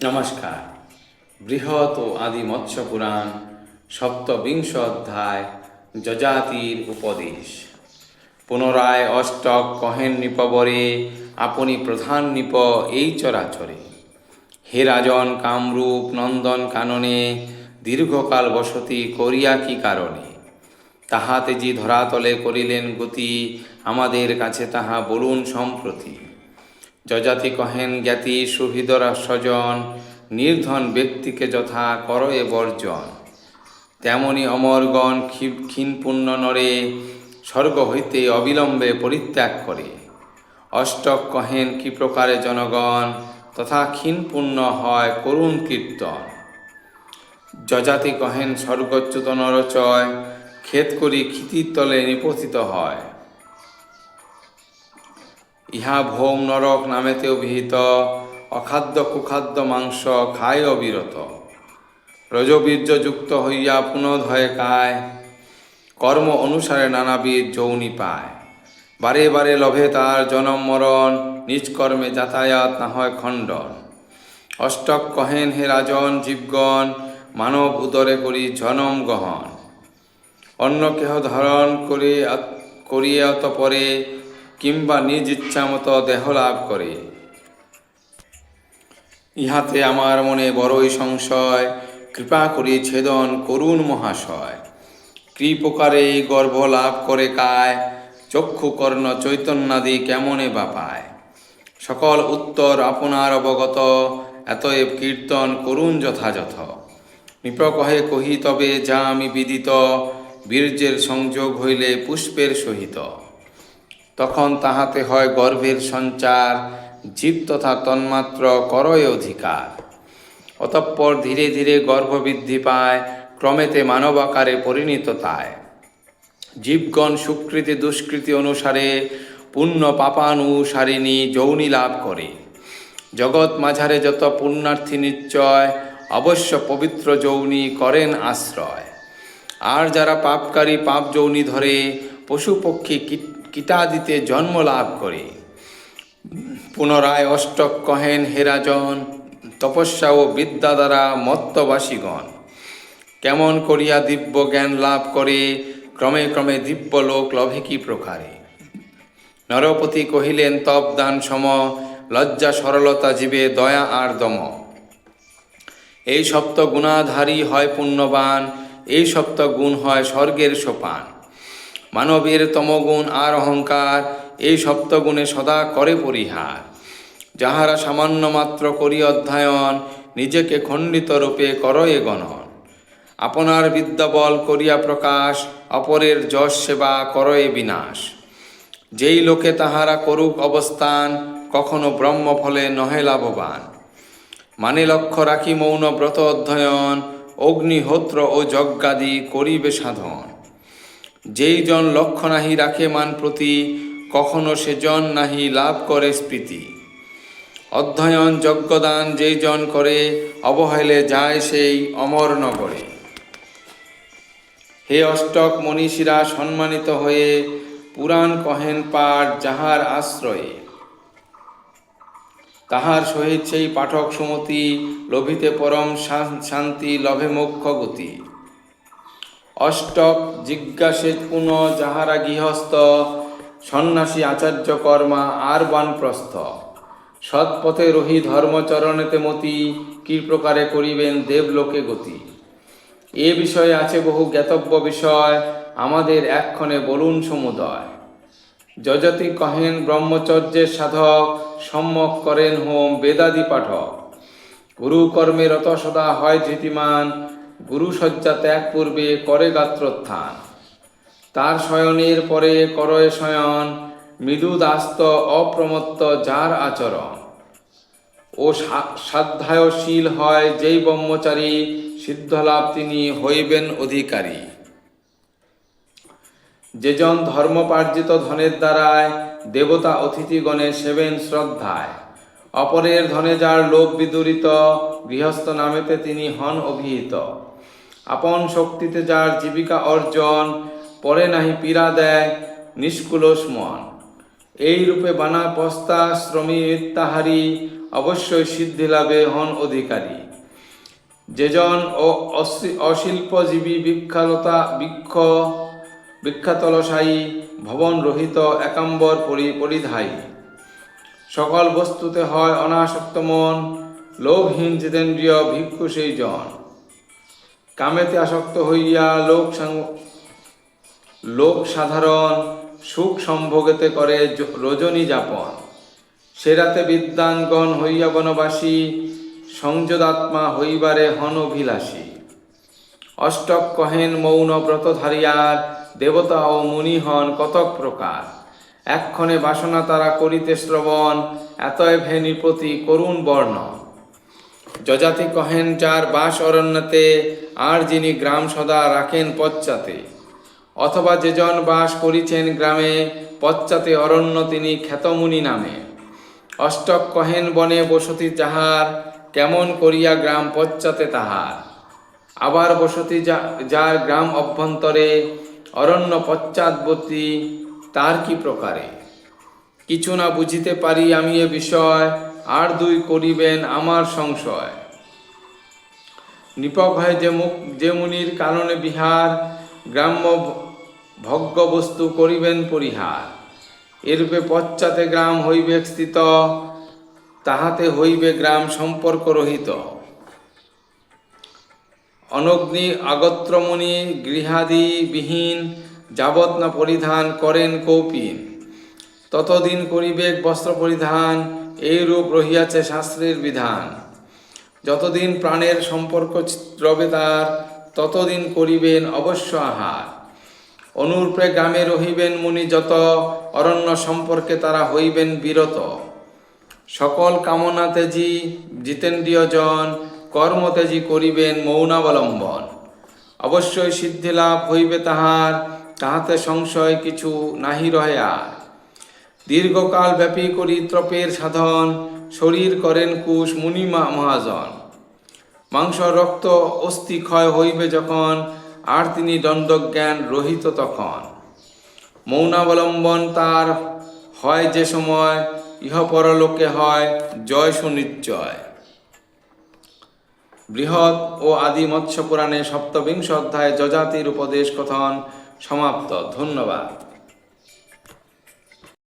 নমস্কার। বৃহৎ ও আদি মৎস্য পুরাণ সপ্তবিংশ অধ্যায় যজাতির উপদেশ। পুনরায় অষ্টক কহেন নিপবরে আপনি প্রধান নিপ এই চরাচরে। হে রাজন, কামরূপ নন্দন কাননে দীর্ঘকাল বসতি করিয়া কি কারণে? তাহাতে যে ধরাতলে করিলেন গতি, আমাদের কাছে তাহা বলুন সম্প্রতি। যজাতি কহেন জ্ঞাতি সুহৃদরা স্বজন, নির্ধন ব্যক্তিকে যথা করয়ে বর্জন। তেমনি অমরগণ ক্ষীণ পুণ্য নরে, স্বর্গ হইতে অবিলম্বে পরিত্যাগ করে। অষ্টক কহেন কি প্রকারে জনগণ, তথা ক্ষীণ পুণ্য হয় করুণ কীর্তন। যজাতি কহেন স্বর্গচ্যুত নরচয়, ক্ষেত করি ক্ষিতির তলে নিপতিত হয়। ইহা ভৌম নরক নামেতে অভিহিত, অখাদ্য কুখাদ্য মাংস খায় অবিরত। রজবীর্যযুক্ত হইয়া পুনধয়ে কায়, কর্ম অনুসারে নানাবিধ যৌনি পায়। বারে বারে লভে তার জনম মরণ, নিজ কর্মে যাতায়াত না হয় খণ্ডন। অষ্টক কহেন হে রাজন জীবগণ, মানব উদরে করি জনম গহন। অন্য কেহ ধারণ করিয়ে অতঃপরে, কিংবা নিজ ইচ্ছা মতো দেহ লাভ করে। ইহাতে আমার মনে বড়ই সংশয়, কৃপা করি ছেদন করুণ মহাশয়। কি প্রকারে এই গর্ভ লাভ করে কায়, চক্ষু কর্ণ চৈতন্যাদি কেমনে বা পায়। সকল উত্তর আপনার অবগত, এতএব কীর্তন করুণ যথাযথ। নৃপ কহে কহি তবে যা আমি বিদিত, বীর্যের সংযোগ হইলে পুষ্পের সহিত। তখন তাহাতে হয় গর্ভের সঞ্চার, জীব তথা তন্মাত্র করয় অধিকার। অতঃপর ধীরে ধীরে গর্ভবৃদ্ধি পায়, ক্রমেতে মানব আকারে পরিণত তায়। জীবগণ সুকৃতি দুষ্কৃতি অনুসারে, পুণ্য পাপানুসারিণী যৌনি লাভ করে। জগৎ মাঝারে যত পুণ্যার্থী নিশ্চয়, অবশ্য পবিত্র যৌনি করেন আশ্রয়। আর যারা পাপকারী পাপ যৌনি ধরে, পশু পক্ষী কীটাদিতে জন্ম লাভ করে। পুনরায় অষ্টক কহেন হে রাজন, তপস্যা ও বিদ্যা দ্বারা মত্তবাসীগণ কেমন করিয়া দিব্য জ্ঞান লাভ করে, ক্রমে ক্রমে দিব্য লোক লভে কি প্রকারে। নরপতি কহিলেন তপ দান সম, লজ্জা সরলতা জীবে দয়া আর দম। এই সপ্ত গুণাধারী হয় পুণ্যবান, এই সপ্ত গুণ হয় স্বর্গের সোপান। মানবের তমগুণ আর অহংকার, এই সপ্তগুণে সদা করে পরিহার। যাহারা সামান্য মাত্র করি অধ্যয়ন, নিজেকে খণ্ডিত রূপে করয়ে গণন। আপনার বিদ্যাবল করিয়া প্রকাশ, অপরের যশ সেবা করয়ে বিনাশ। যেই লোকে তাহারা করুক অবস্থান, কখনো ব্রহ্মফলে নহে লাভবান। মানে লক্ষ্য রাখি মৌন ব্রত অধ্যয়ন, অগ্নিহোত্র ও যজ্ঞাদি করিবে সাধন। যেই জন লক্ষ্য নাহি রাখে মান প্রতি, কখনো সে জন নাহি লাভ করে স্মৃতি। অধ্যয়ন যজ্ঞদান যেই জন করে, অবহেলে যায় সেই অমর নগরে। হে অষ্টক মনীষীরা সম্মানিত হয়ে, পুরাণ কহেন পাঠ যাহার আশ্রয়ে। তাহার সহিত সেই পাঠক সুমতি, লভিতে পরম শান্তি লভে মোক্ষ গতি। অষ্টক জিজ্ঞাসে পুনঃ যাহারা গৃহস্থ, সন্ন্যাসী আচার্য কর্মা আর বানপ্রস্থ। সৎপথে রহি ধর্মচরণেতে মতি, কি প্রকারে করিবেন দেবলোকে গতি। এ বিষয়ে আছে বহু জ্ঞাতব্য বিষয়, আমাদের এক্ষণে বলুন সমুদয়। যজতি কহেন ব্রহ্মচর্যের সাধক, সম্যক করেন হোম বেদাদি পাঠক। গুরু কর্মে রত সদা হয় ধৃতিমান, গুরু শয্যা ত্যাগ পূর্বে করে গাত্রোত্থান। তার শয়নের পরে করয়ে শয়ন, মৃদুদাস্ত অপ্রমত্ত যার আচরণ। ও সাধ্যায়শীল হয় যেই ব্রহ্মচারী, সিদ্ধলাভ তিনি হইবেন অধিকারী। যেজন ধর্মপার্জিত ধনের দ্বারায়, দেবতা অতিথিগণে সেবেন শ্রদ্ধায়। অপরের ধনে যার লোভ বিদূরিত, গৃহস্থ নামেতে তিনি হন অভিহিত। আপন শক্তিতে যার জীবিকা অর্জন, পরে নাহি পীড়া দেয় নিষ্কুলস মন। এই রূপে বানা পস্তা শ্রমী মিথ্যাহারী, অবশ্যই সিদ্ধি লাভে হন অধিকারী। যেজন অশিল্পজীবী বিখ্যাতলসায়ী ভবন রহিত একাম্বর পরিধায়ী, সকল বস্তুতে হয় অনাসক্ত মন, লোভহীন জিতেন্দ্রিয় ভিক্ষু সেই জন। কামেতে আসক্ত হইয়া লোক সাধারণ সুখ সম্ভোগেতে করে রজনী যাপন। সে রাতে বিদ্বানগণ হইয়া বনবাসী, সংযদাত্মা হইবারে হন অভিলাষী। অষ্টক কহেন মৌন ব্রতধারিয়ার, দেবতা ও মুনি হন কতক প্রকার। এক্ষণে বাসনা তারা করিতে শ্রবণ, এতএ ভে নৃপতি করুণ বর্ণ। যজাতি কহেন যার বাস অরণ্যতে, আর যিনি গ্রাম সদা রাখেন পশ্চাতে। অথবা যেজন বাস করিছেন গ্রামে, পশ্চাতে অরণ্য তিনি খ্যাতমুনি নামে। অষ্টক কহেন বনে বসতি যাহার, কেমন করিয়া গ্রাম পশ্চাতে তাহার। আবার বসতি যার গ্রাম অভ্যন্তরে, অরণ্য পশ্চাৎবর্তী তার কি প্রকারে। কিছু না বুঝিতে পারি আমি এ বিষয়, আর দুই করিবেন আমার সংশয়। নিপক হয় যে মুনির কারণে বিহার, গ্রাম্য ভোগ্য বস্তু করিবেন পরিহার। এরূপে পশ্চাতে গ্রাম হইবে স্থিত, তাহাতে হইবে গ্রাম সম্পর্ক রহিত। অনগ্নি আগত্রমুনি গৃহাদি বিহীন, যাবৎ না পরিধান করেন কৌপিন। ততদিন করিবেক বস্ত্র পরিধান, এইরূপ রহিয়াছে শাস্ত্রের বিধান। যতদিন প্রাণের সম্পর্ক রবে তার, ততদিন করিবেন অবশ্য আহার। অনুরূপে গ্রামে রহিবেন মুনি যত, অরণ্য সম্পর্কে তারা হইবেন বিরত। সকল কামনা তেজি জিতেন্দ্রিয় জন, কর্মতেজি করিবেন মৌনাবলম্বন। অবশ্যই সিদ্ধি লাভ হইবে তাহার, তাহাতে সংশয় কিছু নাহি রহে আর। দীর্ঘকাল ব্যাপী করি ত্রপের সাধন, শরীর করেন কুশ মুনি মহাজন। মাংস রক্ত অস্থি ক্ষয় হইবে যখন, আর তিনি দণ্ডজ্ঞান রহিত তখন। মৌনাবলম্বন তার হয় যে সময়, ইহ পরলোকে হয় জয় সুনিশ্চয়। বৃহৎ ও আদি মৎস্য পুরাণে সপ্তবিংশ অধ্যায়ে যজাতির উপদেশ কথন সমাপ্ত। ধন্যবাদ।